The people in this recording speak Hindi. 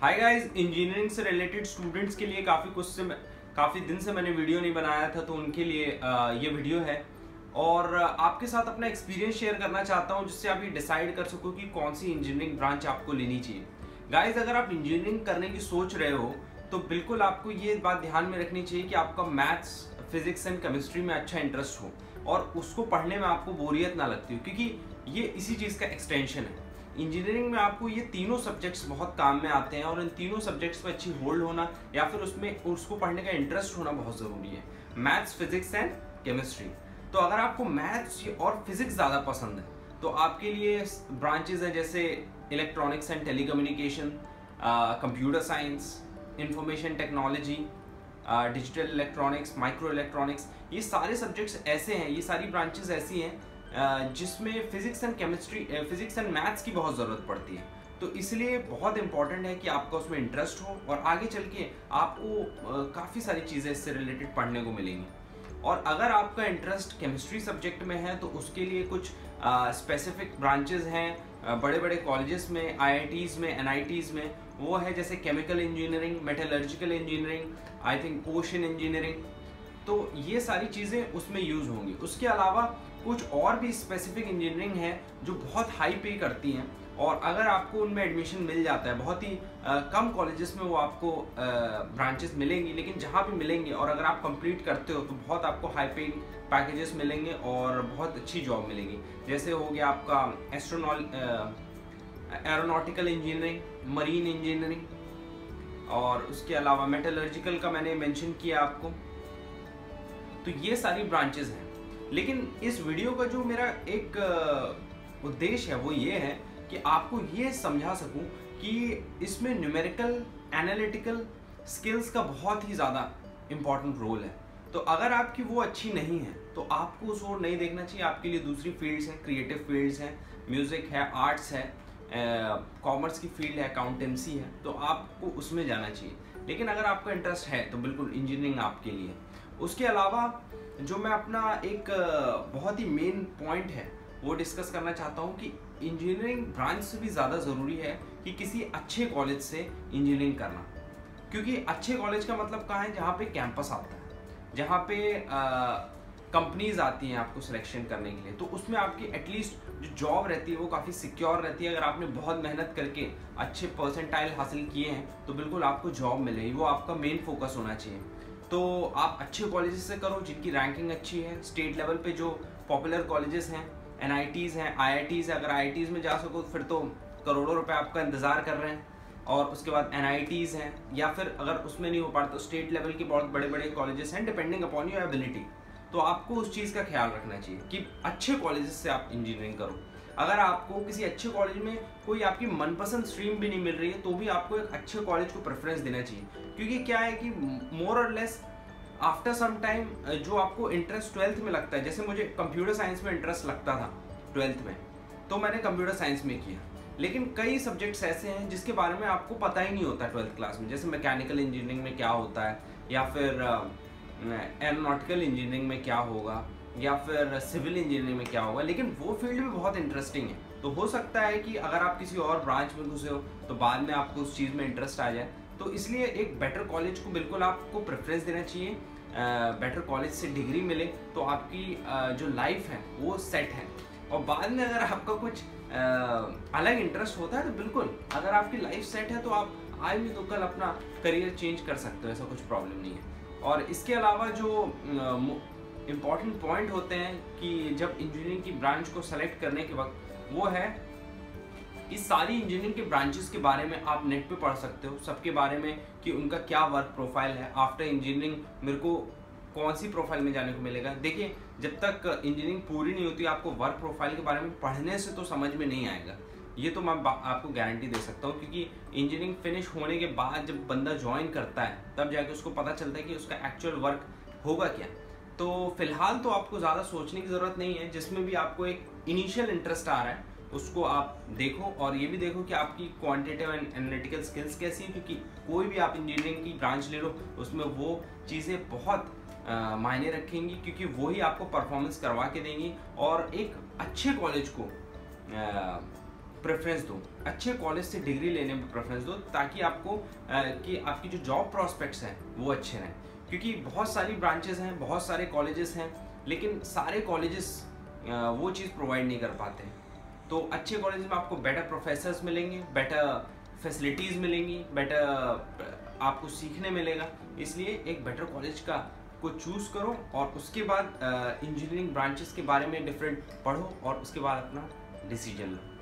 हाय गाइस, इंजीनियरिंग से रिलेटेड स्टूडेंट्स के लिए काफ़ी दिन से मैंने वीडियो नहीं बनाया था, तो उनके लिए ये वीडियो है। और आपके साथ अपना एक्सपीरियंस शेयर करना चाहता हूँ, जिससे आप ये डिसाइड कर सको कि कौन सी इंजीनियरिंग ब्रांच आपको लेनी चाहिए। गाइस, अगर आप इंजीनियरिंग करने की सोच रहे हो तो बिल्कुल आपको ये बात ध्यान में रखनी चाहिए कि आपका मैथ्स, फिजिक्स एंड केमिस्ट्री में अच्छा इंटरेस्ट हो और उसको पढ़ने में आपको बोरियत ना लगती हो, क्योंकि ये इसी चीज़ का एक्सटेंशन है। इंजीनियरिंग में आपको ये तीनों सब्जेक्ट्स बहुत काम में आते हैं और इन तीनों सब्जेक्ट्स पे अच्छी होल्ड होना या फिर उसमें उसको पढ़ने का इंटरेस्ट होना बहुत ज़रूरी है। Maths, physics and chemistry. तो अगर आपको मैथ्स और फिजिक्स ज़्यादा पसंद है तो आपके लिए ब्रांचेज हैं जैसे electronics and telecommunication, computer science, information technology, digital electronics, micro electronics. ये सारे सब्जेक्ट्स ऐसे हैं, ये सारी ब्रांचेज ऐसी हैं जिसमें फिजिक्स एंड मैथ्स की बहुत ज़रूरत पड़ती है। तो इसलिए बहुत इंपॉर्टेंट है कि आपका उसमें इंटरेस्ट हो और आगे चल के आपको काफ़ी सारी चीज़ें इससे रिलेटेड पढ़ने को मिलेंगी। और अगर आपका इंटरेस्ट केमिस्ट्री सब्जेक्ट में है तो उसके लिए कुछ स्पेसिफिक ब्रांचेज हैं बड़े बड़े कॉलेजेस में, IITs में, NITs में। वो है जैसे chemical engineering, metallurgical engineering, I think ocean engineering. तो ये सारी चीज़ें उसमें यूज़ होंगी। उसके अलावा कुछ और भी स्पेसिफिक इंजीनियरिंग है जो बहुत हाई पे करती हैं, और अगर आपको उनमें एडमिशन मिल जाता है, बहुत ही कम कॉलेजेस में वो आपको ब्रांचेस मिलेंगी, लेकिन जहाँ भी मिलेंगे और अगर आप कंप्लीट करते हो तो बहुत आपको हाई पे पैकेजेस मिलेंगे और बहुत अच्छी जॉब मिलेगी। जैसे हो गया आपका एरोनॉटिकल इंजीनियरिंग, मरीन इंजीनियरिंग, और उसके अलावा मेटलर्जिकल का मैंने मेंशन किया आपको। तो ये सारी ब्रांचेस हैं। लेकिन इस वीडियो का जो मेरा एक उद्देश्य है वो ये है कि आपको ये समझा सकूं कि इसमें न्यूमेरिकल, एनालिटिकल स्किल्स का बहुत ही ज़्यादा इम्पॉर्टेंट रोल है। तो अगर आपकी वो अच्छी नहीं है तो आपको उस ओर नहीं देखना चाहिए। आपके लिए दूसरी फील्ड्स हैं, क्रिएटिव फील्ड्स हैं, म्यूज़िक है, आर्ट्स है, कॉमर्स की फील्ड है, अकाउंटेंसी है, तो आपको उसमें जाना चाहिए। लेकिन अगर आपका इंटरेस्ट है तो बिल्कुल इंजीनियरिंग आपके लिए। उसके अलावा जो मैं अपना एक बहुत ही मेन पॉइंट है वो डिस्कस करना चाहता हूँ कि इंजीनियरिंग ब्रांच से भी ज़्यादा ज़रूरी है कि किसी अच्छे कॉलेज से इंजीनियरिंग करना। क्योंकि अच्छे कॉलेज का मतलब कहाँ है? जहाँ पे कैंपस आता है, जहाँ पे कंपनीज आती हैं आपको सिलेक्शन करने के लिए, तो उसमें आपकी एटलीस्ट जो जॉब रहती है वो काफ़ी सिक्योर रहती है। अगर आपने बहुत मेहनत करके अच्छे परसेंटाइल हासिल किए हैं तो बिल्कुल आपको जॉब मिलेगी, वो आपका मेन फोकस होना चाहिए। तो आप अच्छे कॉलेजेस से करो जिनकी रैंकिंग अच्छी है। स्टेट लेवल पे जो पॉपुलर कॉलेजेस हैं, NITs हैं, IITs हैं। अगर IITs में जा सको फिर तो करोड़ों रुपए आपका इंतज़ार कर रहे हैं। और उसके बाद NITs हैं, या फिर अगर उसमें नहीं हो पाता तो स्टेट लेवल के बहुत बड़े बड़े कॉलेजेस हैं, डिपेंडिंग अपॉन योर एबिलिटी। तो आपको उस चीज़ का ख्याल रखना चाहिए कि अच्छे कॉलेजेस से आप इंजीनियरिंग करो। अगर आपको किसी अच्छे कॉलेज में कोई आपकी मनपसंद स्ट्रीम भी नहीं मिल रही है तो भी आपको एक अच्छे कॉलेज को प्रेफरेंस देना चाहिए। क्योंकि क्या है कि मोर और लेस आफ्टर सम टाइम जो आपको इंटरेस्ट 12th में लगता है, जैसे मुझे कंप्यूटर साइंस में इंटरेस्ट लगता था 12th में, तो मैंने कंप्यूटर साइंस में किया। लेकिन कई सब्जेक्ट्स ऐसे हैं जिसके बारे में आपको पता ही नहीं होता 12th क्लास में, जैसे मैकेनिकल इंजीनियरिंग में क्या होता है, या फिर एरोनॉटिकल इंजीनियरिंग में क्या होगा, या फिर सिविल इंजीनियरिंग में क्या होगा। लेकिन वो फील्ड भी बहुत इंटरेस्टिंग है। तो हो सकता है कि अगर आप किसी और ब्रांच में घुसे हो तो बाद में आपको उस चीज़ में इंटरेस्ट आ जाए। तो इसलिए एक बेटर कॉलेज को बिल्कुल आपको प्रेफरेंस देना चाहिए। बेटर कॉलेज से डिग्री मिले तो आपकी जो लाइफ है वो सेट है। और बाद में अगर आपका कुछ अलग इंटरेस्ट होता है तो बिल्कुल, अगर आपकी लाइफ सेट है तो आप आज भी तो कल अपना करियर चेंज कर सकते हो, ऐसा कुछ प्रॉब्लम नहीं है। और इसके अलावा जो इम्पॉर्टेंट पॉइंट होते हैं कि जब इंजीनियरिंग की ब्रांच को सेलेक्ट करने के वक्त, वो है कि सारी इंजीनियरिंग के ब्रांचेस के बारे में आप नेट पे पढ़ सकते हो, सबके बारे में कि उनका क्या वर्क प्रोफाइल है। आफ्टर इंजीनियरिंग मेरे को कौन सी प्रोफाइल में जाने को मिलेगा। देखिए, जब तक इंजीनियरिंग पूरी नहीं होती आपको वर्क प्रोफाइल के बारे में पढ़ने से तो समझ में नहीं आएगा। ये तो मैं आपको गारंटी दे सकता हूँ, क्योंकि इंजीनियरिंग फिनिश होने के बाद जब बंदा ज्वाइन करता है तब जाके उसको पता चलता है कि उसका एक्चुअल वर्क होगा क्या। तो फिलहाल तो आपको ज़्यादा सोचने की ज़रूरत नहीं है। जिसमें भी आपको एक इनिशियल इंटरेस्ट आ रहा है उसको आप देखो, और ये भी देखो कि आपकी क्वांटिटेटिव एंड एनालिटिकल स्किल्स कैसी है। क्योंकि कोई भी आप इंजीनियरिंग की ब्रांच ले लो उसमें वो चीज़ें बहुत मायने रखेंगी, क्योंकि वो ही आपको परफॉर्मेंस करवा के देंगी और एक अच्छे कॉलेज को प्रेफरेंस दो, अच्छे कॉलेज से डिग्री लेने में प्रेफरेंस दो, ताकि आपको कि आपकी जो जॉब प्रॉस्पेक्ट्स हैं वो अच्छे रहें। क्योंकि बहुत सारी ब्रांचेस हैं, बहुत सारे कॉलेजेस हैं, लेकिन सारे कॉलेजेस वो चीज़ प्रोवाइड नहीं कर पाते। तो अच्छे कॉलेज में आपको बेटर प्रोफेसर्स मिलेंगे, बेटर फैसिलिटीज़ मिलेंगी, बेटर आपको सीखने मिलेगा। इसलिए एक बेटर कॉलेज को चूज़ करो और उसके बाद इंजीनियरिंग ब्रांचेस के बारे में डिफरेंट पढ़ो और उसके बाद अपना डिसीजन लो।